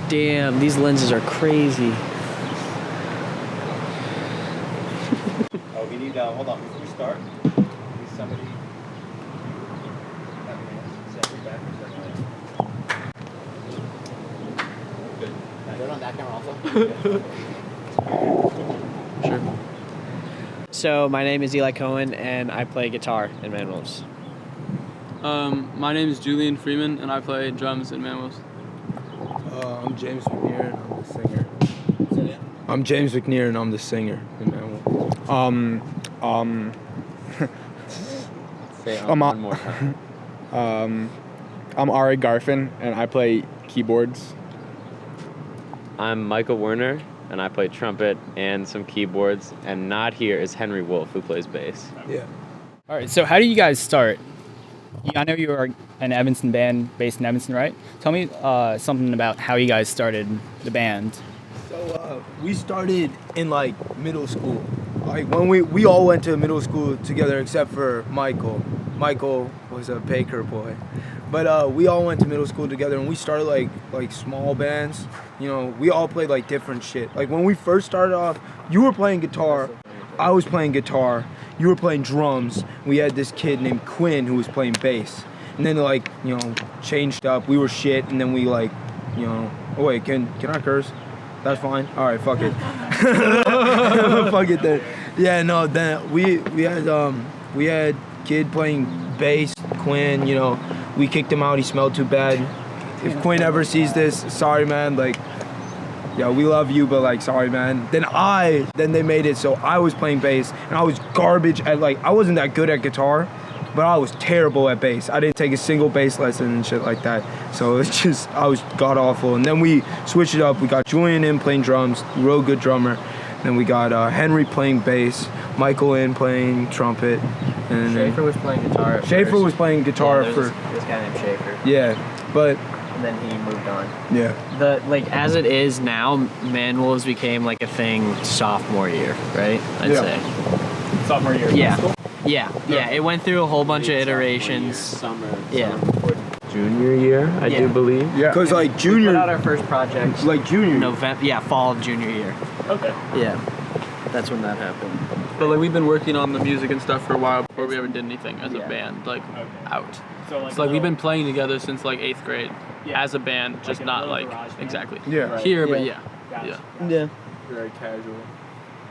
Damn, these lenses are crazy. Oh, we need, hold on, before we start, need somebody. Good. Is it on that camera also? Sure. So, my name is Eli Cohen, and I play guitar in Manwolves. My name is Julian Freeman, and I play drums in Manwolves. I'm James McNear, and I'm the singer. I'm James McNear, and I'm the singer in Manwolves. Say I'm one more time. I'm Ari Garfin, and I play keyboards. I'm Michael Werner, and I play trumpet and some keyboards. And not here is Henry Wolf, who plays bass. Yeah. All right, so how do you guys start? I know you are an Evanston band based in Evanston, right? Tell me something about how you guys started the band. So we started in like middle school. Like when we all went to middle school together except for Michael. Michael was a Baker boy. But we all went to middle school together and we started like small bands. You know, we all played like different shit. Like when we first started off, you were playing guitar, I was playing guitar, you were playing drums. We had this kid named Quinn who was playing bass. And then like, you know, changed up. We were shit and then we like, you know, oh wait, can I curse? That's fine. All right, fuck it. Fuck it then. Yeah, no, then we had kid playing bass, Quinn, you know, we kicked him out, he smelled too bad. If Quinn ever sees this, sorry man, like, yeah, we love you, but like, sorry man. Then they made it so I was playing bass, and I was garbage at like, I wasn't that good at guitar, but I was terrible at bass. I didn't take a single bass lesson and shit like that. So it's just, I was god awful. And then we switched it up. We got Julian in playing drums, real good drummer. Then we got Henry playing bass, Michael in playing trumpet. And Schaefer was playing guitar. Schaefer was playing guitar for this guy named Schaefer. Yeah, but And then he moved on. yeah. Like as it is now, Manwolves became like a thing sophomore year, right? I'd say. Sophomore year. Yeah. Yeah. It went through a whole bunch of iterations. Summer Yeah. junior year, I do believe. Yeah. Because like We junior, put out our first project. like junior. November. Yeah, fall of junior year. Okay. Yeah. That's when that happened. But like we've been working on the music and stuff for a while before we ever did anything as a band, like out. So So like we've been playing together since like 8th grade as a band, just Like a not little like garage band? exactly Yeah. here, but Yeah. yeah. Yeah. Very casual.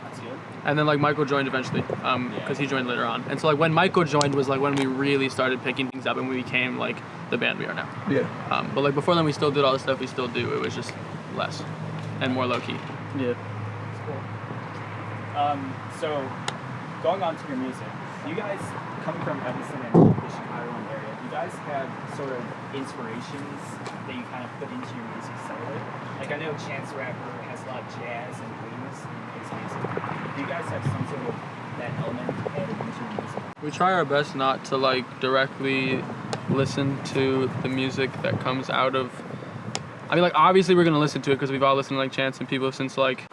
That's good. And then like Michael joined eventually, because he joined later on. And so like when Michael joined was like when we really started picking things up and we became like the band we are now. Yeah. But like before then we still did all the stuff we still do. It was just less and more low key. Yeah. So, going on to your music, you guys, coming from Evanston and the Chicagoland area, you guys have sort of inspirations that you kind of put into your music solely? Like I know Chance the Rapper has a lot of jazz and blues in his music. Do you guys have some sort of that element added into your music? We try our best not to like directly listen to the music that comes out of. I mean, like obviously we're gonna listen to it because we've all listened to like Chance and people since like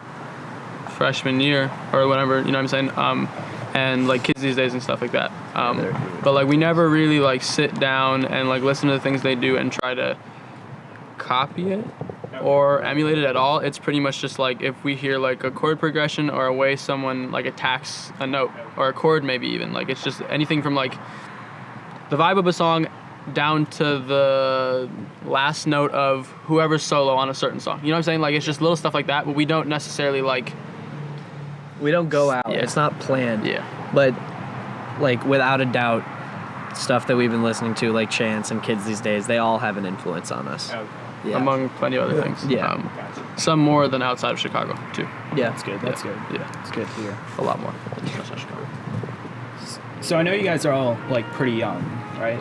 freshman year or whatever. You know what I'm saying? And like kids these days and stuff like that. But like we never really like sit down and like listen to the things they do and try to copy it or emulate it at all. It's pretty much just like if we hear like a chord progression or a way someone like attacks a note or a chord maybe even, like it's just anything from like the vibe of a song down to the last note of whoever's solo on a certain song. You know what I'm saying? Like it's just little stuff like that, but we don't necessarily like. We don't go out. Yeah. It's not planned. Yeah. But like without a doubt, stuff that we've been listening to, like Chance and kids these days, they all have an influence on us. Okay. Yeah. Among plenty of other things. Yeah. Gotcha. Some more than outside of Chicago too. Yeah. That's good. That's good. Yeah. It's good to hear. A lot more than just outside Chicago. So I know you guys are all like pretty young, right?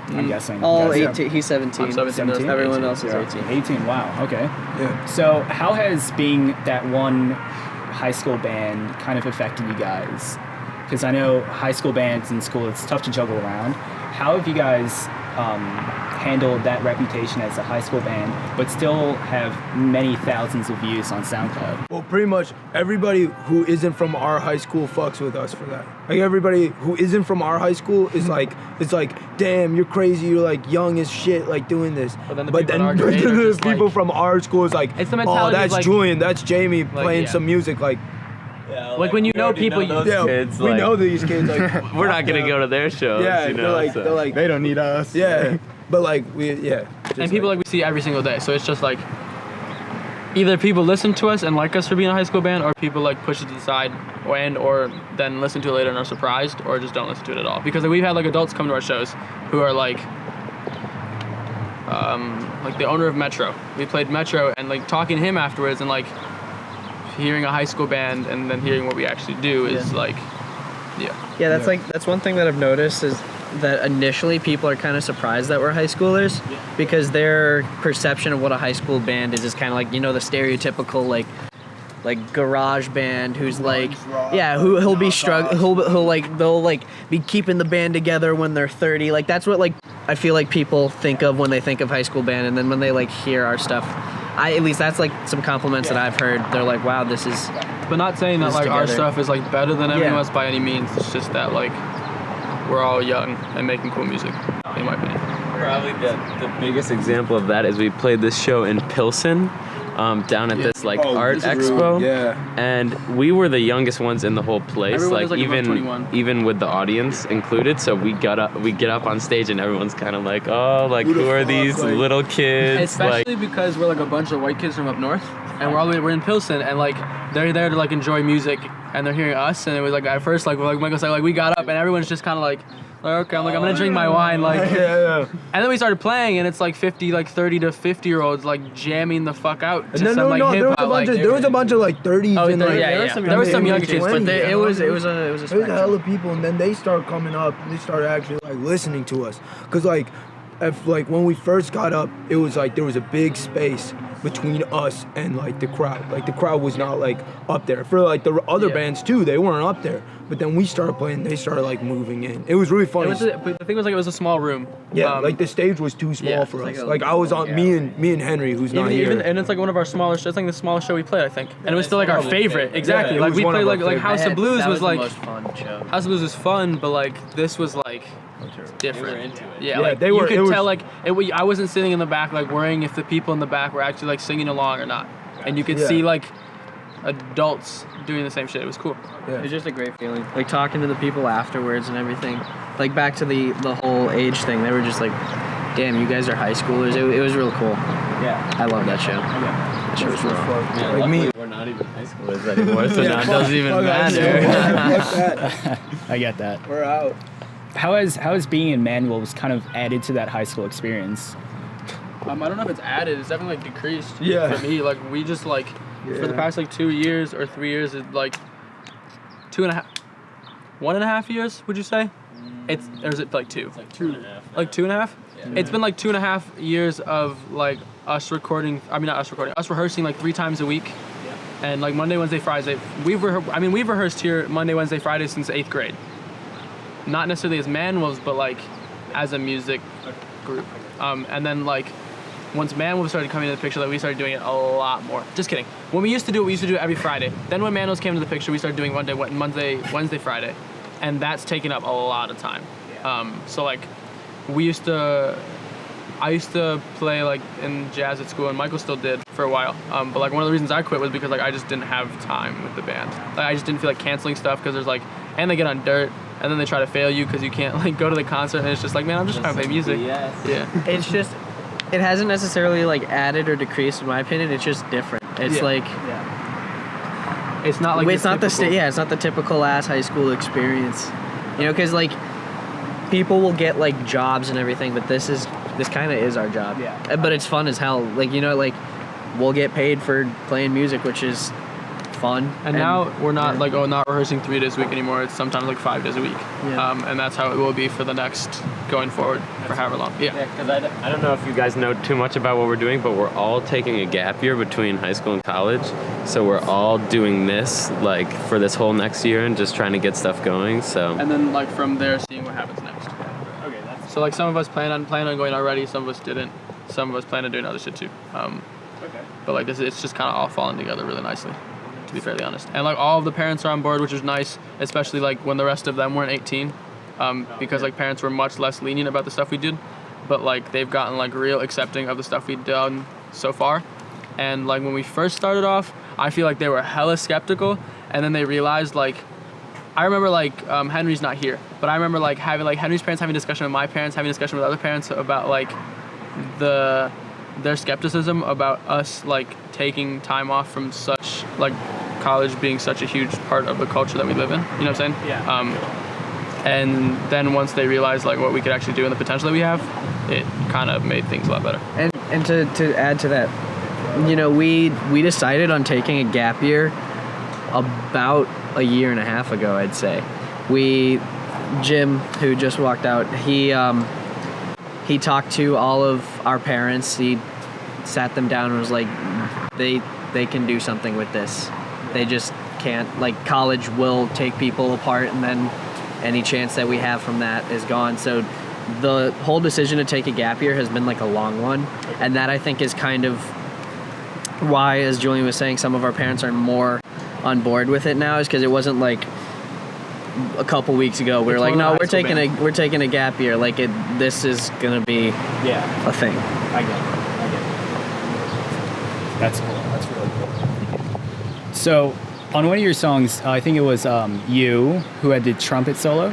I'm guessing. All You guys- 18. He's 17. I'm 17. 17? Everyone 18. else is 18. 18. Wow. Okay. Yeah. So how has being that one high school band kind of affected you guys? Because I know high school bands in school, it's tough to juggle around. How have you guys handle that reputation as a high school band, but still have many thousands of views on SoundCloud? Well, pretty much everybody who isn't from our high school fucks with us for that. Like everybody who isn't from our high school is like, it's like, damn, you're crazy. You're like young as shit, like doing this. But then the people in our grade are the just people like- from our school is like, It's the oh, mentality of, that's like- Julian, that's Jamie playing yeah. some music. Like, Yeah, Like when you we know already people, those yeah, kids, we like- know these kids. Like, we're not gonna go to their shows. Yeah, you know, so. they're like, They don't need us. yeah, but like just And people like we see every single day, so it's just like either people listen to us and like us for being a high school band, or people like push it to the side, or then listen to it later and are surprised, or just don't listen to it at all. Because like, we've had like adults come to our shows who are like the owner of Metro. We played Metro, and like talking to him afterwards, and like hearing a high school band and then hearing what we actually do is like, yeah. Yeah, that's one thing that I've noticed is that initially people are kind of surprised that we're high schoolers because their perception of what a high school band is kind of like, you know, the stereotypical like garage band who's like, yeah, he'll be struggling, they'll like be keeping the band together when they're 30. Like that's what like I feel like people think of when they think of high school band, and then when they like hear our stuff, at least that's like some compliments that I've heard. They're like, wow, this is. But not saying that This like our together. stuff is like better than everyone Yeah. else by any means. It's just that like we're all young and making cool music, in my opinion. Probably the biggest example of that is we played this show in Pilsen, down at this like art expo. And we were the youngest ones in the whole place. Everyone was, like, above even 21. even with the audience included. So we get up on stage and everyone's kind of like, oh, like who are these little kids? Especially because we're like a bunch of white kids from up north, and we're in Pilsen, and like they're there to like enjoy music, and they're hearing us, and it was like at first like Michael said, like we got up and everyone's just kind of like okay, I'm gonna drink my wine, like and then we started playing, and it's like 30 to 50-year-olds like jamming the fuck out to some like hip hop. There was a bunch of like 30s Oh, and like there were some younger kids, but It was a there was a spectrum. hell of people, and then they start coming up and they started actually like listening to us, cause like when we first got up, it was like there was a big space between us and like the crowd. Like the crowd was not like up there. For like the other bands too, they weren't up there. But then we started playing, they started like moving in. It was really funny. But the thing was like it was a small room. Like the stage was too small for us. Like I was on me and Henry, who's not here. And it's like one of our smallest. It's like the smallest show we played, I think. And it was still like our favorite. Exactly. Yeah, it like was we one played of our like House of Blues That was the like most fun show. House of Blues was fun, but like this was like different. into it. Yeah, Yeah, like they were- you it could was- tell like I wasn't sitting in the back like worrying if the people in the back were actually like singing along or not, and you could Yeah. see like adults doing the same shit. It was cool. It was just a great feeling. Like talking to the people afterwards and everything. Like back to the whole age thing. They were just like, damn, you guys are high schoolers. It was real cool. Yeah. I love that show. That show was real. Yeah, Like me. we're not even high schoolers anymore, so now it fuck- doesn't even fuck that matter. shit. Fuck that. I get that. We're out. How has being in Manwolves kind of added to that high school experience? I don't know if it's added. It's definitely like decreased. Yeah. For me, like we just like for the past like 2 years or 3 years, it's like 1.5 years. Would you say? It's or is it like two? It's like 2.5. Like 2.5. Yeah. It's been like 2.5 years of like us recording. I mean, not us recording. Us rehearsing like 3 times a week. Yeah. And like Monday, Wednesday, Friday. We've rehearsed here Monday, Wednesday, Friday since 8th grade. Not necessarily as Manwolves, but like as a music group. And then like once Manwolves started coming into the picture, like we started doing it a lot more. Just kidding. When we used to do it every Friday. Then when Manwolves came into the picture, we started doing Monday, Wednesday, Friday, and that's taken up a lot of time. So like I used to play like in jazz at school, and Michael still did for a while. But like one of the reasons I quit was because like I just didn't have time with the band. Like I just didn't feel like canceling stuff because there's like, and they get on dirt, and then they try to fail you because you can't like go to the concert, and it's just like, man, I'm just trying to play music. Yeah. It's just, it hasn't necessarily like added or decreased in my opinion. It's just different. It's like, It's not like it's not it's not the typical ass high school experience. You know, because like people will get like jobs and everything, but this kind of is our job. Yeah. But it's fun as hell. Like, you know, like we'll get paid for playing music, which is fun. And now we're not not rehearsing 3 days a week anymore. It's sometimes like 5 days a week. Yeah. And that's how it will be for the next going forward for however long. Yeah. Yeah, because I don't know if you guys know too much about what we're doing, but we're all taking a gap year between high school and college. So we're all doing this like for this whole next year and just trying to get stuff going. So And then like from there, seeing what happens next. Okay, that's So like some of us plan on going already, some of us didn't, some of us plan on doing other shit too. Okay. But like it's just kind of all falling together really nicely, to be fairly honest. And like all of the parents are on board, which is nice, especially like when the rest of them weren't 18, because like parents were much less lenient about the stuff we did. But like they've gotten like real accepting of the stuff we've done so far. And like when we first started off, I feel like they were hella skeptical, and then they realized like, I remember like Henry's not here, but I remember like having like Henry's parents having a discussion with my parents, having a discussion with other parents about like their skepticism about us like taking time off from such like college being such a huge part of the culture that we live in. You know what I'm saying? Yeah. And then once they realized like what we could actually do and the potential that we have, it kind of made things a lot better. And to add to that, you know, we decided on taking a gap year about a year and a half ago, I'd say. Jim, who just walked out, he talked to all of our parents. He sat them down and was like, they can do something with this. They just can't, like, college will take people apart, and then any chance that we have from that is gone. So the whole decision to take a gap year has been like a long one, and that I think is kind of why, as Julian was saying, some of our parents are more on board with it now, is because it wasn't like a couple weeks ago we were like, no, we're taking a gap year. Like this is gonna be a thing. I get it. That's cool. That's really cool. So, on one of your songs, I think it was you who had the trumpet solo,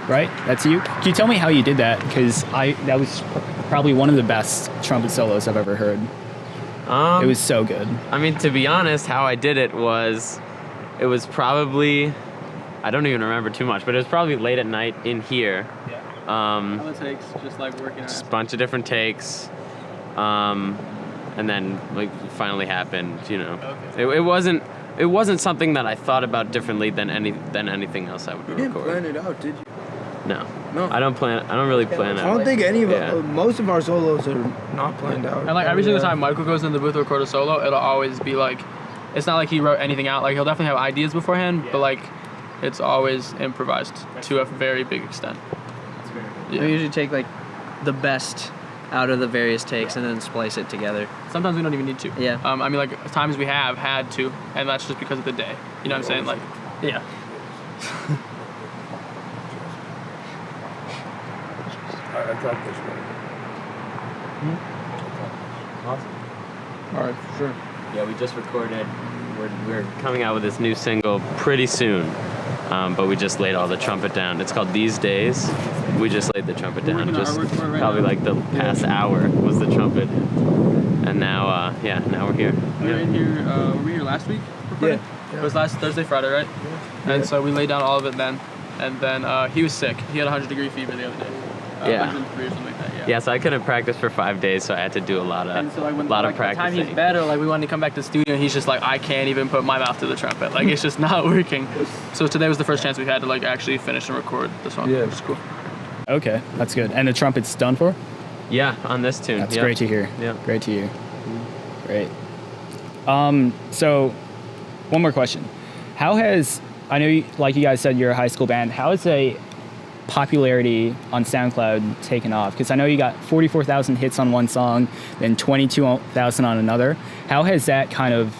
right? That's you. Can you tell me how you did that? Because that was probably one of the best trumpet solos I've ever heard. It was so good. I mean, to be honest, how I did it was probably, I don't even remember too much, but it was probably late at night in here. Yeah. How it takes, just like working. Just a bunch of different takes, and then like finally happened. You know, okay. It wasn't something that I thought about differently than anything else I would record. You didn't plan it out, did you? No. I don't really plan it. I don't think any of most of our solos are not planned out. And like every single time Michael goes in the booth to record a solo, it'll always be like, it's not like he wrote anything out. Like he'll definitely have ideas beforehand, but like it's always improvised to a very big extent. That's very good. Yeah. We usually take like the best out of the various takes and then splice it together. Sometimes we don't even need to. Yeah. I mean, like times we have had to, and that's just because of the day. You know what I'm saying? Like, yeah. I got this one. Awesome. All right, for sure. Yeah, we just recorded. We're coming out with this new single pretty soon, but we just laid all the trumpet down. It's called These Days. We just laid the trumpet down. Just probably like the past hour was the trumpet, and now now we're here. We were in here. Were we here last week? Recording? Yeah. It was last Thursday, Friday, right? Yeah. And so we laid down all of it then, and then he was sick. He had 100-degree fever the other day. 103 or something like that. Yeah, so I couldn't practice for 5 days, so I had to do a lot of and so like when, lot like, of practicing. The time he's better, like we wanted to come back to the studio, and he's just like, I can't even put my mouth to the trumpet. Like it's just not working. So today was the first chance we've had to like actually finish and record the song, which is cool. Okay, that's good. And the trumpet's done for? Yeah, on this tune. That's great to hear. Yeah. Great to hear. Great. So, one more question. How has, I know, like you guys said, you're a high school band. How has a popularity on SoundCloud taken off? Because I know you got 44,000 hits on one song, then 22,000 on another. How has that kind of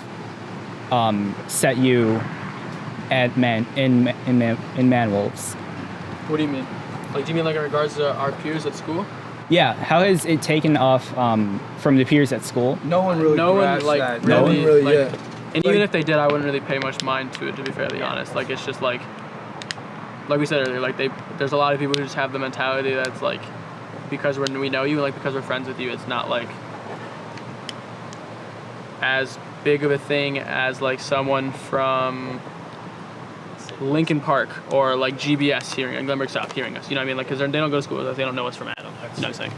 set you at in Manwolves? What do you mean? Like, do you mean like in regards to our peers at school? Yeah. How has it taken off from the peers at school? No one really grasped like that. really, No one really, like, and even if they did, I wouldn't really pay much mind to it, to be fairly honest. Like it's just like we said earlier, like there's a lot of people who just have the mentality that's like, because we know you, like because we're friends with you, it's not like as big of a thing as like someone from Lincoln Park or like GBS hearing, and Glenbrook South hearing us. You know what I mean? Like, because they don't go to school with us, they don't know us from Adam. You know what I'm saying?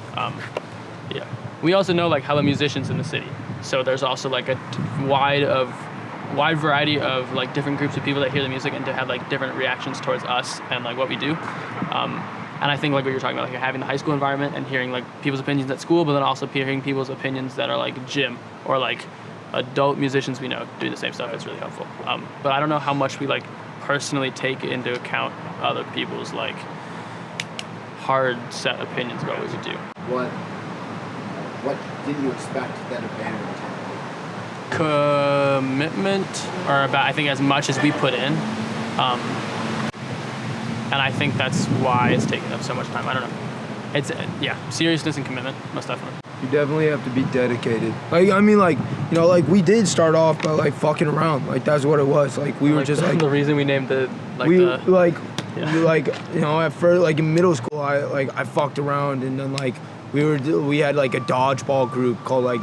Yeah. We also know like hella musicians in the city, so there's also like a wide variety of like different groups of people that hear the music and to have like different reactions towards us and like what we do. And I think like what you're talking about, like having the high school environment and hearing like people's opinions at school, but then also hearing people's opinions that are like gym or like adult musicians we know doing the same stuff. It's really helpful. But I don't know how much we like personally take into account other people's like hard set opinions about what you do. What did you expect that a band would take? Commitment, or about I think as much as we put in, and I think that's why it's taken up so much time. I don't know. It's seriousness and commitment, most definitely. You definitely have to be dedicated. Like, I mean, like, you know, like, we did start off by, like, fucking around. Like, that's what it was. Like, we were just, like... The reason we named the, you know, at first, like, in middle school, I fucked around, and then, like, we had, like, a dodgeball group called, like,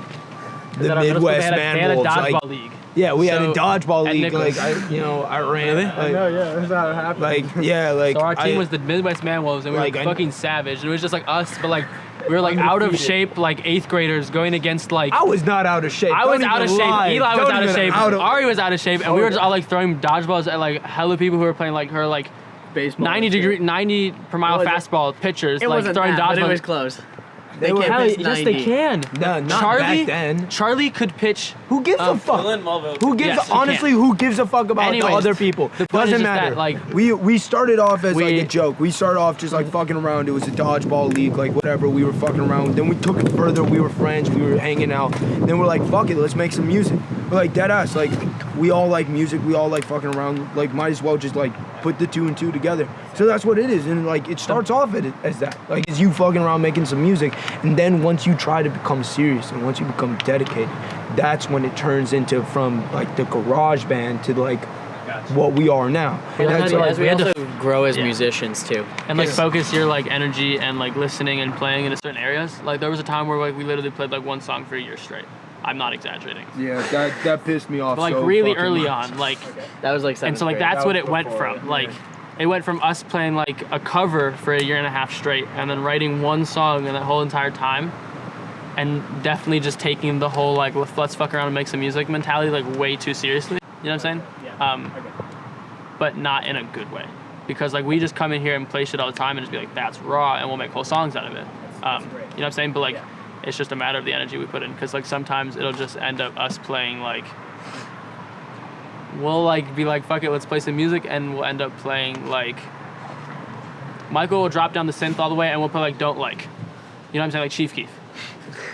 the Midwest Manwolves. They had a dodgeball league. Yeah, we had a dodgeball league. Nicholas. Like, I ran it. Like, that's how it happened. like, yeah, like... So our team was the Midwest Manwolves, and we were fucking savage. It was just like us, but like we were like out of shape, like 8th graders going against like. I was not out of shape. I was out of shape. Eli was out of shape. Ari was out of shape, and we were just all like throwing dodgeballs at like hella people who were playing like her like Baseball. 90 per mile fastball pitchers, It like wasn't throwing that, but dodgeballs. it was close. They were Yes, they can. No, not back then. Charlie could pitch. Who gives a fuck? Who gives Yes, honestly? Who gives a fuck about Anyways, the other people? the point is Doesn't just matter. that, like, we started off as like a joke. We started off just like fucking around. It was a dodgeball league, like whatever. We were fucking around. Then we took it further. We were friends. We were hanging out. Then we're like, fuck it, let's make some music. We're like dead ass. Like we all like music. We all like fucking around. Like might as well just like put the 2 and 2 together. So that's what it is. And like it starts off as that. Like it's you fucking around making some music, and then once you try to become serious and once you become dedicated, that's when it turns into from like the garage band to like what we are now. We had to to grow as musicians too. And like focus your like energy and like listening and playing into certain areas. Like there was a time where like we literally played like one song for a year straight. I'm not exaggerating. Yeah, that pissed me off. But like so really fucking early much. on, like That was like 7th and so like grade. that's what it went from. Like it went from us playing like a cover for a year and a half straight and then writing one song in that whole entire time. And definitely just taking the whole like let's fuck around and make some music mentality like way too seriously. You know what I'm saying? Yeah. But not in a good way, because like we just come in here and play shit all the time and just be like that's raw and we'll make whole songs out of it. You know what I'm saying? But like it's just a matter of the energy we put in, because like sometimes it'll just end up us playing like we'll like be like fuck it, let's play some music, and we'll end up playing like Michael will drop down the synth all the way and we'll play like Don't Like. You know what I'm saying? Like Chief Keef.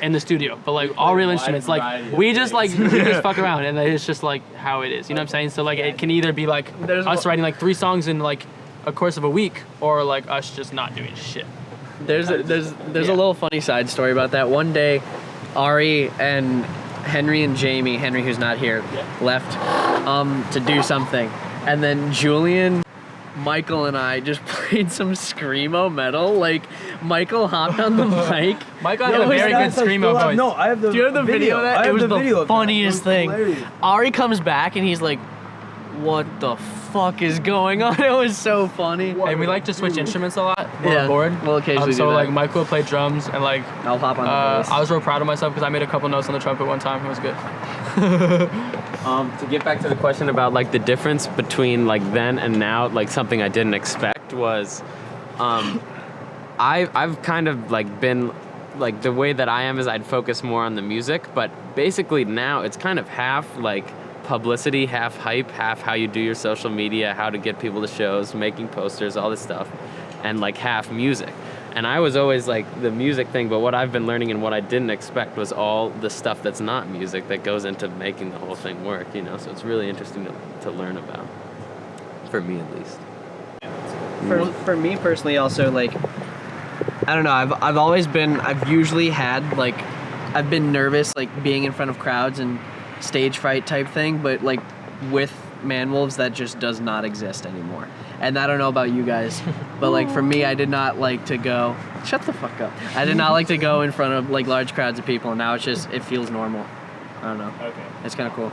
In the studio, but like all real instruments, like we just fuck around, and it's just like how it is. You know what I'm saying? So like it can either be like us writing like 3 songs in like a course of a week, or like us just not doing shit. There's a little funny side story about that. One day, Ari and Henry and Jamie, Henry who's not here, left to do something, and then Julian, Michael, and I just played some screamo metal. Like Michael hopped on the mic. Michael had a very good screamo voice. No, I have the. Do you have the video of that? It was the funniest thing. Hilarious. Ari comes back and he's like, "What the fuck is going on?" It was so funny. And we like to switch instruments a lot. When Yeah, we're bored. we'll occasionally so do that. like Michael would play drums, and like I'll hop on the bass. I was real proud of myself because I made a couple notes on the trumpet one time. It was good. To get back to the question about like the difference between like then and now, like something I didn't expect was, I've kind of like been like the way that I am is I'd focus more on the music, but basically now it's kind of half like publicity, half hype, half how you do your social media, how to get people to shows, making posters, all this stuff, and like half music. And I was always like the music thing, but what I've been learning and what I didn't expect was all the stuff that's not music that goes into making the whole thing work, you know? So it's really interesting to learn about, for me at least. For me personally, also, like, I don't know, I've always been, I've usually had, like, I've been nervous, like, being in front of crowds and stage fright type thing, but, like, with Manwolves, that just does not exist anymore. And I don't know about you guys, but, like, for me, I did not like to go, shut the fuck up. I did not like to go in front of, like, large crowds of people, and now it's just, it feels normal. I don't know. Okay. It's kind of cool.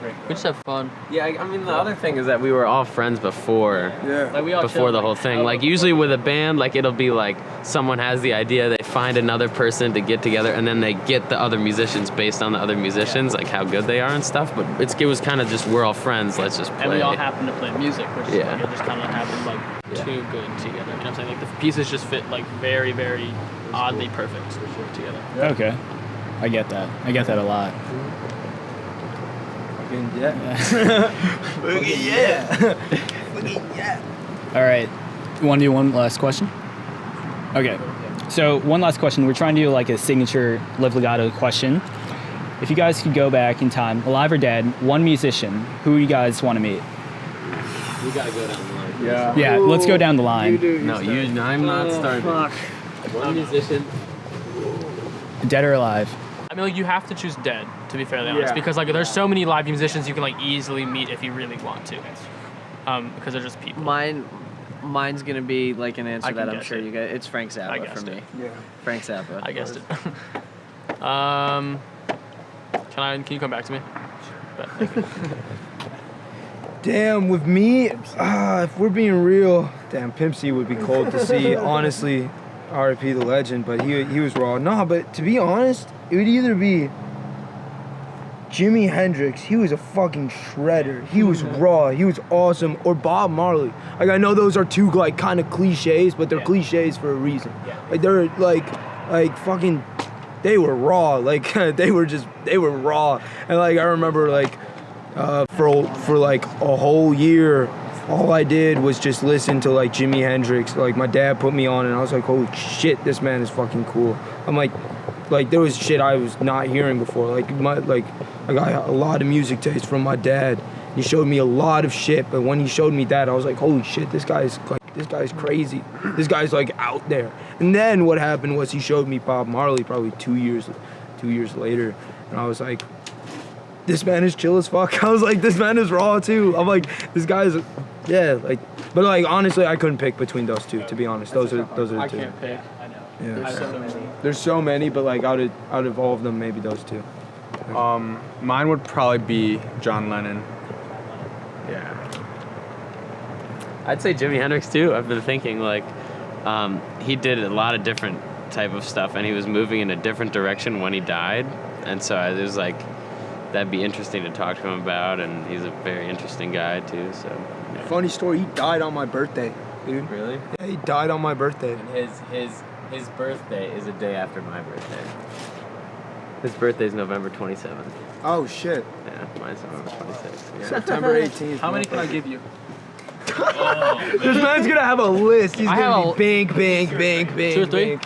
We just have fun. Yeah, I mean, the other thing is that we were all friends before. Yeah. Like we all Before chill, the like, whole thing. Like usually with a band, like it'll be like someone has the idea, they find another person to get together, and then they get the other musicians based on the other musicians, like how good they are and stuff. But it was kind of just we're all friends, let's just play. And we all happen to play music, which is Yeah. like, it just kind of happened like too good together. You know what I'm saying? Like the pieces just fit like very, very oddly perfect together. Okay. I get that. I get that a lot. Yeah. All right. You want to do one last question? Okay. So one last question. We're trying to do like a signature Live Legato question. If you guys could go back in time, alive or dead, one musician, who you guys want to meet? We gotta go down the line. Yeah. Yeah, let's go down the line. No, I'm not starting. One musician. Dead or alive? I mean, like, you have to choose dead, to be fairly honest, because like there's so many live musicians you can like easily meet if you really want to, because they're just people. Mine's gonna be like an answer I that can I'm guess sure it. you guys. It's Frank I Zappa guessed for me. it. Yeah. Frank Zappa. I guessed it. Can you come back to me? But, thank you. Damn, with me, if we're being real, damn, Pimp C would be cold to see. Honestly, R.I.P. the legend, but he was raw. Nah, but to be honest, it would either be Jimi Hendrix. He was a fucking shredder. He was raw. He was awesome. Or Bob Marley. Like, I know those are two like kind of cliches, but they're cliches for a reason. Like they're like fucking. They were raw. Like they were raw. And like I remember like for like a whole year, all I did was just listen to like Jimi Hendrix. Like my dad put me on, and I was like, holy shit, this man is fucking cool. I'm like there was shit I was not hearing before. Like I got a lot of music taste from my dad. He showed me a lot of shit, but when he showed me that, I was like, holy shit, this guy's crazy. This guy's like out there. And then what happened was he showed me Bob Marley probably 2 years later, and I was like, this man is chill as fuck. I was like, this man is raw too. I'm like, this guy's, yeah, like, but like honestly, I couldn't pick between those two. To be honest, those are the I two. can't pick. Yeah. There's so many, but like out of all of them, maybe those two. Mine would probably be John Lennon. Yeah. I'd say Jimi Hendrix too. I've been thinking like he did a lot of different type of stuff, and he was moving in a different direction when he died, and so it was like that'd be interesting to talk to him about, and he's a very interesting guy too. So yeah. Funny story, he died on my birthday, dude. Really? Yeah, he died on my birthday. And his birthday is a day after my birthday. His birthday is November 27th. Oh shit. Yeah, mine's November 26th. Yeah. September 18th. How many can I give you? This man's gonna have a list. He's I gonna have be bing. 2 or 3?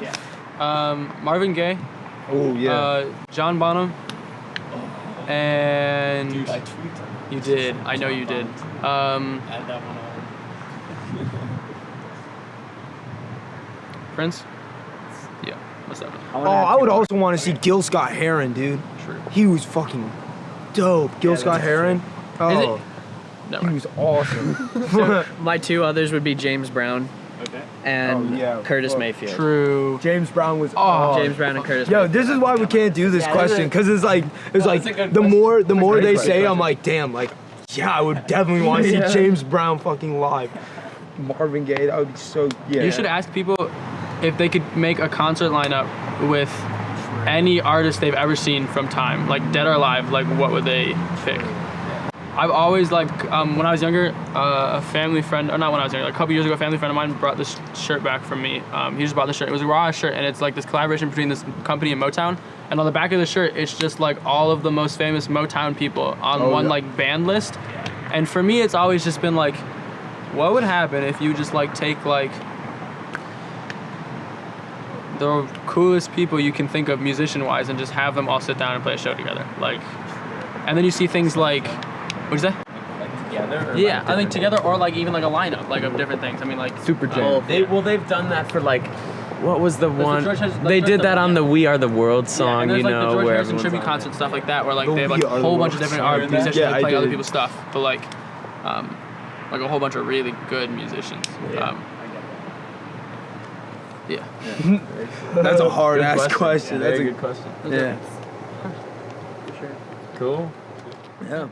Marvin Gaye, Oh yeah. John Bonham, and Dude, I tweaked him. you did. I know you did. Add that one on. Prince. Yeah, most definitely. I would also want to see Gil Scott Heron, dude. True. He was fucking dope. Gil Scott Heron. Oh, Never he mind. was awesome. My two others would be James Brown Okay. and Oh, yeah. Curtis Fuck. Mayfield. True. James Brown was. James Brown and Curtis Yo, Mayfield. this is why we can't do this question, because it's like the more they say, I'm like, damn, like, yeah, I would definitely want to see James Brown fucking live. Marvin Gaye, that would be so. Yeah. You should ask people if they could make a concert lineup with any artist they've ever seen from time, like dead or alive. Like, what would they pick? I've always like when I was younger, a family friend, or not when I was younger, like a couple years ago, a family friend of mine brought this shirt back from me. He just bought the shirt. It was a raw shirt, and it's like this collaboration between this company and Motown. And on the back of the shirt, it's just like all of the most famous Motown people on one like band list. And for me, it's always just been like, what would happen if you just like take like the coolest people you can think of musician-wise and just have them all sit down and play a show together, like, and then you see things like, what'd you say? Like together? Or Yeah, like I think different- together or like even like a lineup like of different things. I mean like Super Jam. They've done that for like, what was the one? George has- like, they George did the that one, on the We Are the World yeah, song, and there's you like know, the George where Harrison everyone's tribute on concert it. stuff like that, where like The they have We like Are a the whole bunch of World different song. musicians Yeah, that I play other did. people's stuff, but like a whole bunch of really good musicians. Yeah. That's a hard ass Good question. That's a Very good question. yeah. Cool. Yeah.